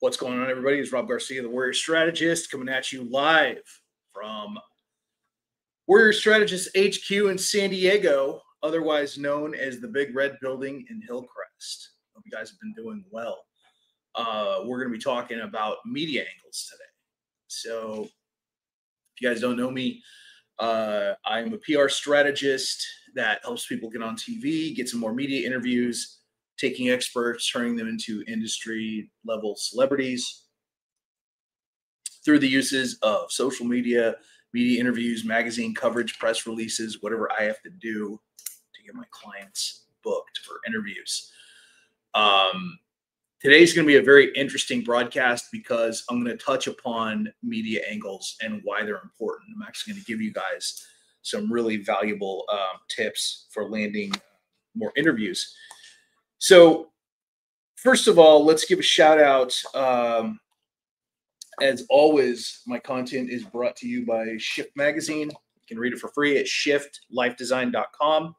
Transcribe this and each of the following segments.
What's going on, everybody? It's Rob Garcia, the Warrior Strategist, coming at you live from Warrior Strategist HQ in San Diego, otherwise known as the Big Red Building in Hillcrest. Hope you guys have been doing well. We're going to be talking about media angles today. So, if you guys don't know me, I'm a PR strategist that helps people get on TV, get some more media interviews, taking experts, turning them into industry level celebrities through the uses of social media, media interviews, magazine coverage, press releases, whatever I have to do to get my clients booked for interviews. Today's going to be a very interesting broadcast because I'm going to touch upon media angles and why they're important. I'm actually going to give you guys some really valuable tips for landing more interviews. So, first of all, let's give a shout out. As always, my content is brought to you by Shift Magazine. You can read it for free at shiftlifedesign.com.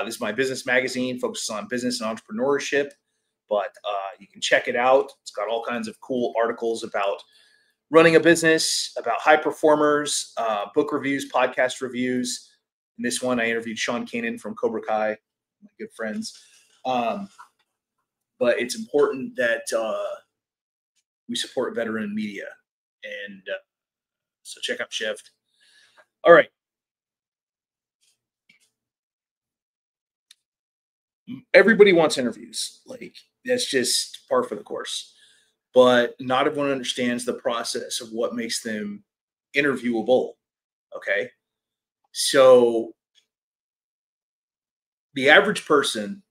This is my business magazine, focuses on business and entrepreneurship, but you can check it out. It's got all kinds of cool articles about running a business, about high performers, book reviews, podcast reviews. In this one, I interviewed Sean Kanan from Cobra Kai, my good friends. But it's important that we support veteran media. And so check out Shift. All right. Everybody wants interviews. Like, that's just par for the course. But not everyone understands the process of what makes them interviewable. Okay. So the average person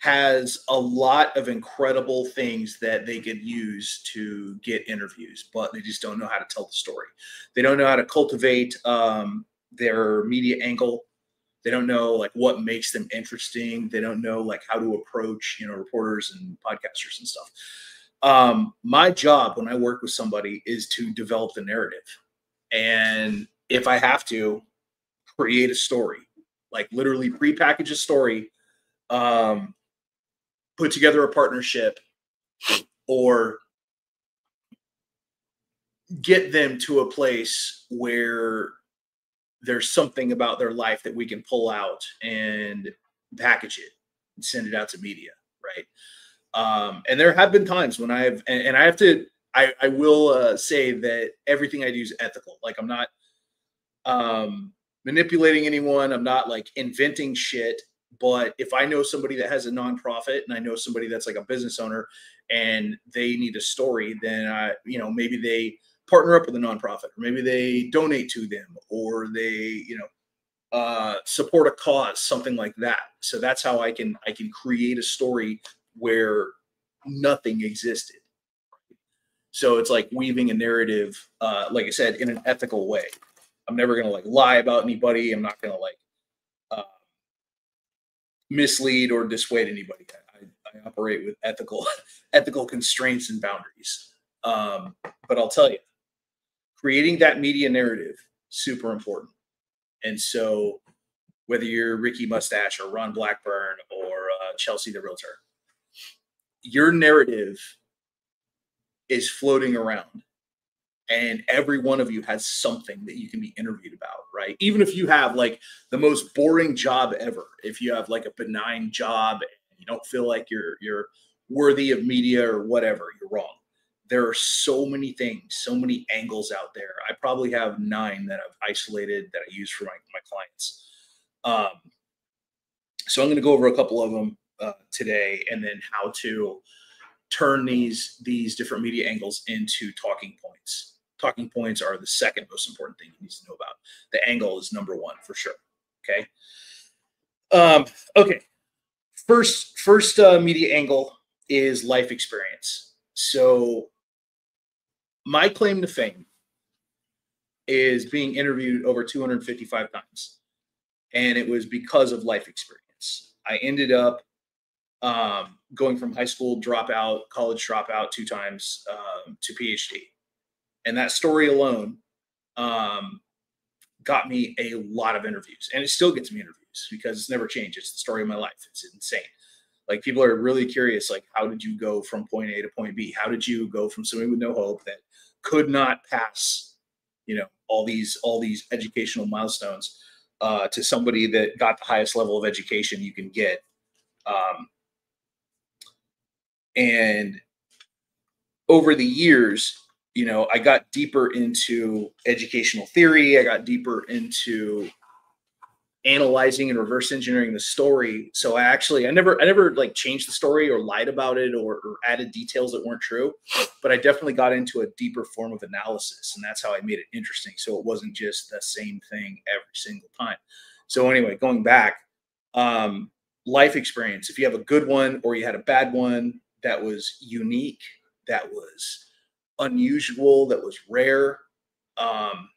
has a lot of incredible things that they could use to get interviews, but they just don't know how to tell the story. They don't know how to cultivate their media angle. They don't know like what makes them interesting. They don't know like how to approach, reporters and podcasters and stuff. My job when I work with somebody is to develop the narrative. And if I have to, create a story, like literally prepackage a story, put together a partnership, or get them to a place where there's something about their life that we can pull out and package it and send it out to media, right? And there have been times when I will say that everything I do is ethical. Like, I'm not manipulating anyone. I'm not like inventing shit. But if I know somebody that has a nonprofit and I know somebody that's like a business owner and they need a story, then maybe they partner up with a nonprofit, or maybe they donate to them, or they, support a cause, something like that. So that's how I can create a story where nothing existed. So it's like weaving a narrative, like I said, in an ethical way. I'm never going to like lie about anybody. I'm not going to like mislead or dissuade anybody. I operate with ethical constraints and boundaries. But I'll tell you, creating that media narrative, super important. And so whether you're Ricky Mustache or Ron Blackburn or Chelsea the Realtor, your narrative is floating around. And every one of you has something that you can be interviewed about, right? Even if you have like the most boring job ever, if you have like a benign job and you don't feel like you're worthy of media or whatever, you're wrong. There are so many things, so many angles out there. I probably have 9 that I've isolated that I use for my clients. So I'm going to go over a couple of them today, and then how to turn these different media angles into talking points. Talking points are the second most important thing you need to know about. The angle is number 1 for sure. Okay. Okay. First media angle is life experience. So my claim to fame is being interviewed over 255 times. And it was because of life experience. I ended up going from high school dropout, college dropout 2 times to PhD. And that story alone got me a lot of interviews. And it still gets me interviews because it's never changed. It's the story of my life. It's insane. Like people are really curious, like, how did you go from point A to point B? How did you go from somebody with no hope that could not pass, all these educational milestones, to somebody that got the highest level of education you can get? Um, and over the years, I got deeper into educational theory. I got deeper into analyzing and reverse engineering the story. So I never like changed the story or lied about it, or added details that weren't true, but I definitely got into a deeper form of analysis, and that's how I made it interesting. So it wasn't just the same thing every single time. So anyway, going back, um, life experience. If you have a good one or you had a bad one that was unique, that was unusual, that was rare, um,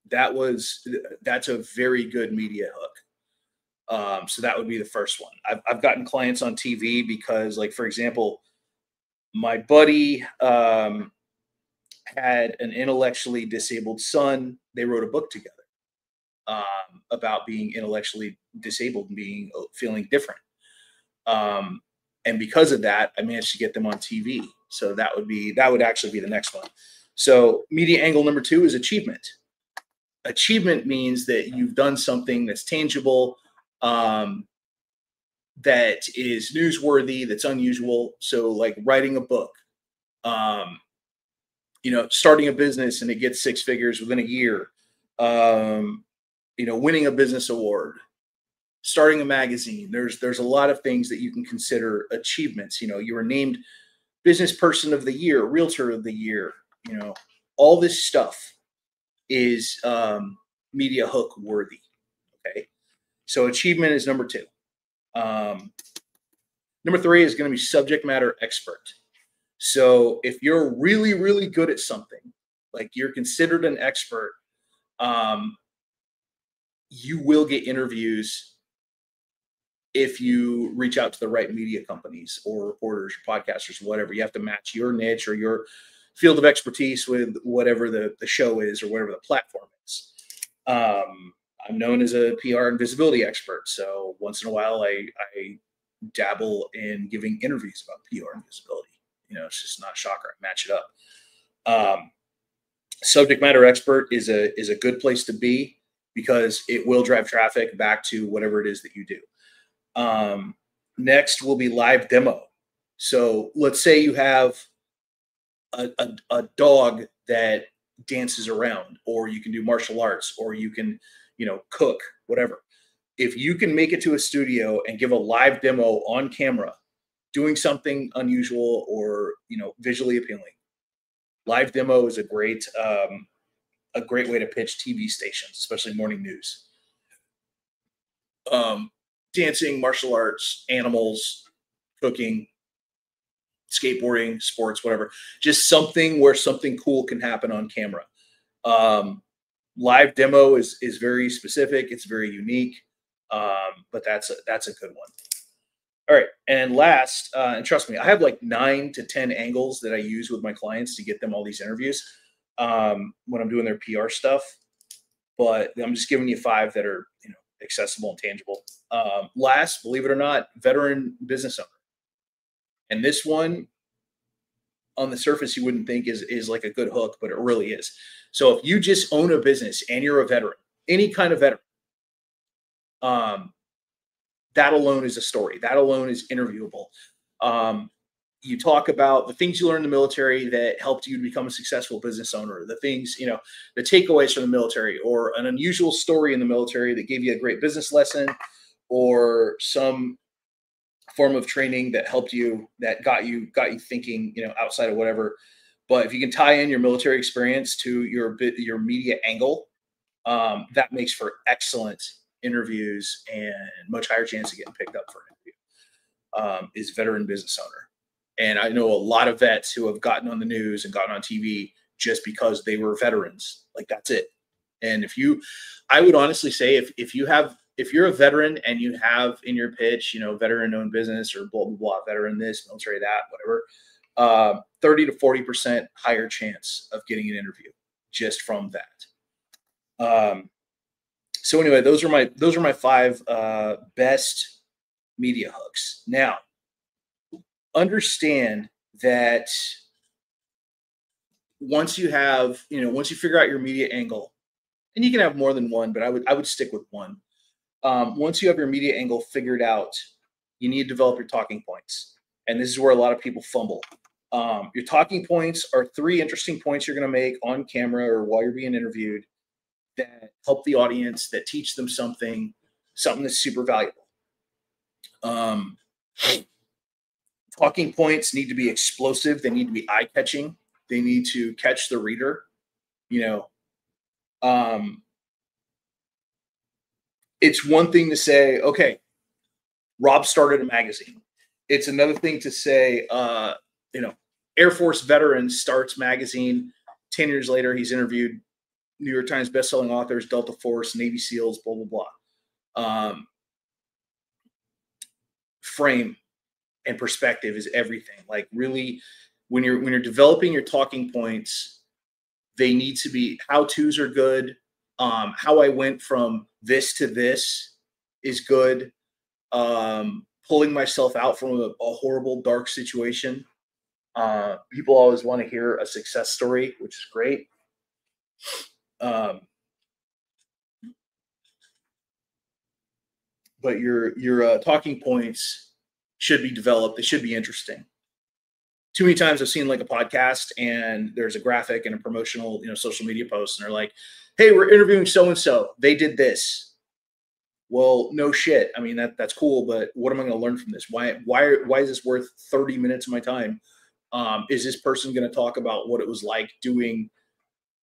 that's a very good media hook. So that would be the first one. I've gotten clients on TV because, like, for example, my buddy had an intellectually disabled son. They wrote a book together, about being intellectually disabled and being feeling different. Um, and because of that, I managed to get them on TV. So that would actually be the next one. So media angle number two is achievement. Achievement means that you've done something that's tangible, um, that is newsworthy, that's unusual. So like writing a book, um, starting a business and it gets six figures within a year, um, winning a business award, starting a magazine. There's a lot of things that you can consider achievements. You were named business person of the year, realtor of the year. All this stuff is media hook worthy. Okay. So achievement is number two. Um, Number three is going to be subject matter expert. So if you're really, really good at something, like you're considered an expert, um, you will get interviews if you reach out to the right media companies or reporters or podcasters, whatever. You have to match your niche or your field of expertise with whatever the show is or whatever the platform is. I'm known as a PR and visibility expert. So once in a while, I dabble in giving interviews about PR and visibility. It's just not a shocker. I match it up. Um, Subject matter expert is a good place to be because it will drive traffic back to whatever it is that you do. Next will be live demo. So let's say you have a dog that dances around, or you can do martial arts, or you can, cook, whatever. If you can make it to a studio and give a live demo on camera, doing something unusual or visually appealing, live demo is a great way to pitch TV stations, especially morning news. Um, Dancing, martial arts, animals, cooking, skateboarding, sports, whatever. Just something where something cool can happen on camera. Um, Live demo is very specific. It's very unique, but that's a good one. All right, and last, and trust me, I have like 9 to 10 angles that I use with my clients to get them all these interviews, when I'm doing their PR stuff. But I'm just giving you 5 that are accessible and tangible. Last, believe it or not, veteran business owner, and this one on the surface you wouldn't think is like a good hook, but it really is. So if you just own a business and you're a veteran, any kind of veteran, um, that alone is a story. That alone is interviewable. You talk about the things you learned in the military that helped you to become a successful business owner, the things, the takeaways from the military, or an unusual story in the military that gave you a great business lesson, or some form of training that helped you, that got you thinking, outside of whatever. But if you can tie in your military experience to your media angle, that makes for excellent interviews and much higher chance of getting picked up for an interview. Is veteran business owner. And I know a lot of vets who have gotten on the news and gotten on TV just because they were veterans. Like, that's it. And I would honestly say if you're a veteran and you have in your pitch, veteran owned business or blah, blah, blah, veteran this, military, that, whatever, 30 to 40% higher chance of getting an interview just from that. So anyway, those are my 5 best media hooks. Now, understand that once you have, once you figure out your media angle, and you can have more than one, but I would stick with one. Once you have your media angle figured out, you need to develop your talking points. And this is where a lot of people fumble. Your talking points are 3 interesting points you're going to make on camera or while you're being interviewed that help the audience, that teach them something that's super valuable. Talking points need to be explosive. They need to be eye-catching. They need to catch the reader. It's one thing to say, okay, Rob started a magazine. It's another thing to say, Air Force veteran starts magazine. 10 years later, he's interviewed New York Times bestselling authors, Delta Force, Navy SEALs, blah, blah, blah. Frame and perspective is everything. Like, really, when you're developing your talking points, they need to be, how-tos are good. How I went from this to this is good. Pulling myself out from a horrible, dark situation. People always want to hear a success story, which is great. But your talking points should be developed. They should be interesting. Too many times I've seen like a podcast and there's a graphic and a promotional, social media post, and they're like, "Hey, we're interviewing so-and-so. They did this." Well, no shit. I mean, that's cool, but what am I going to learn from this? Why is this worth 30 minutes of my time? Is this person going to talk about what it was like doing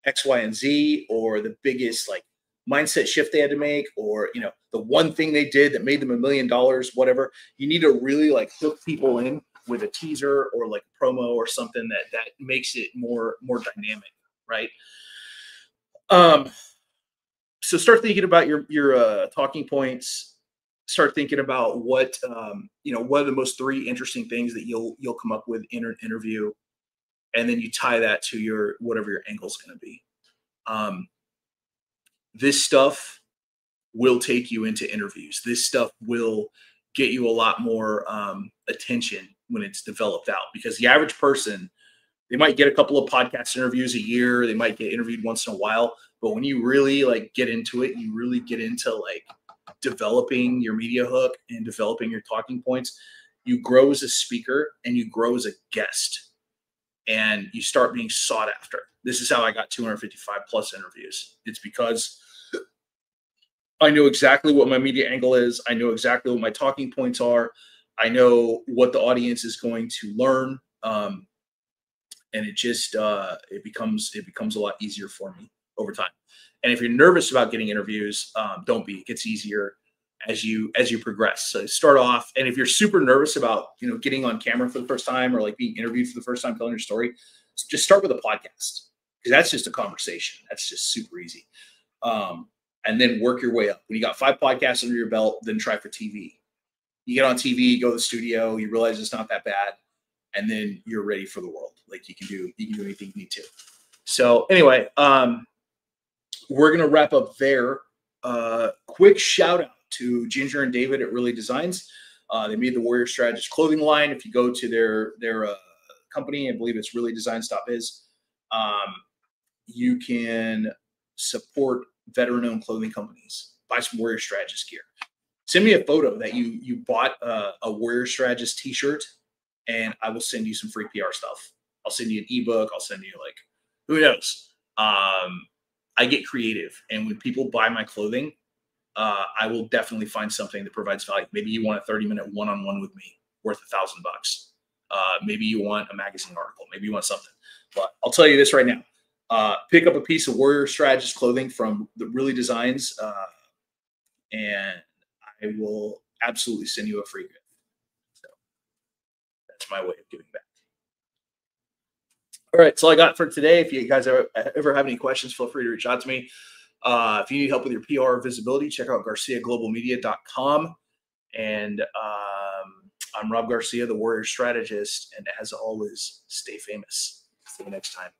X, Y, and Z, or the biggest like mindset shift they had to make, or the one thing they did that made them $1 million, whatever? You need to really like hook people in with a teaser or like a promo or something that makes it more dynamic, right? So start thinking about your talking points. Start thinking about what what are the most 3 interesting things that you'll come up with in an interview, and then you tie that to your whatever your angle is going to be. This stuff will take you into interviews. This stuff will get you a lot more attention when it's developed out, because the average person, they might get a couple of podcast interviews a year. They might get interviewed once in a while. But when you really like get into it, you really get into like developing your media hook and developing your talking points, you grow as a speaker and you grow as a guest, and you start being sought after. This is how I got 255 plus interviews. It's because I know exactly what my media angle is. I know exactly what my talking points are. I know what the audience is going to learn. And it just it becomes a lot easier for me over time. And if you're nervous about getting interviews, don't be. It gets easier as you progress. So start off, and if you're super nervous about getting on camera for the first time, or like being interviewed for the first time telling your story, just start with a podcast, because that's just a conversation. That's just super easy. And then work your way up. When you got 5 podcasts under your belt, then try for TV. You get on TV, go to the studio, you realize it's not that bad, and then you're ready for the world. Like you can do anything you need to. So anyway, we're gonna wrap up there. Quick shout out to Ginger and David at Really Designs. They made the Warrior Strategist clothing line. If you go to their company, I believe it's reallydesigns.biz, you can support veteran-owned clothing companies. Buy some Warrior Strategist gear. Send me a photo that you bought a Warrior Strategist t-shirt, and I will send you some free PR stuff. I'll send you an ebook. I'll send you like, who knows? I get creative, and when people buy my clothing, I will definitely find something that provides value. Maybe you want a 30-minute one-on-one with me worth $1,000. Maybe you want a magazine article. Maybe you want something. But I'll tell you this right now. Pick up a piece of Warrior Strategist clothing from the Really Designs, and I will absolutely send you a free gift. So that's my way of giving back. All right, that's all I got for today. If you guys ever have any questions, feel free to reach out to me. If you need help with your PR visibility, check out GarciaGlobalMedia.com. And I'm Rob Garcia, the Warrior Strategist. And as always, stay famous. See you next time.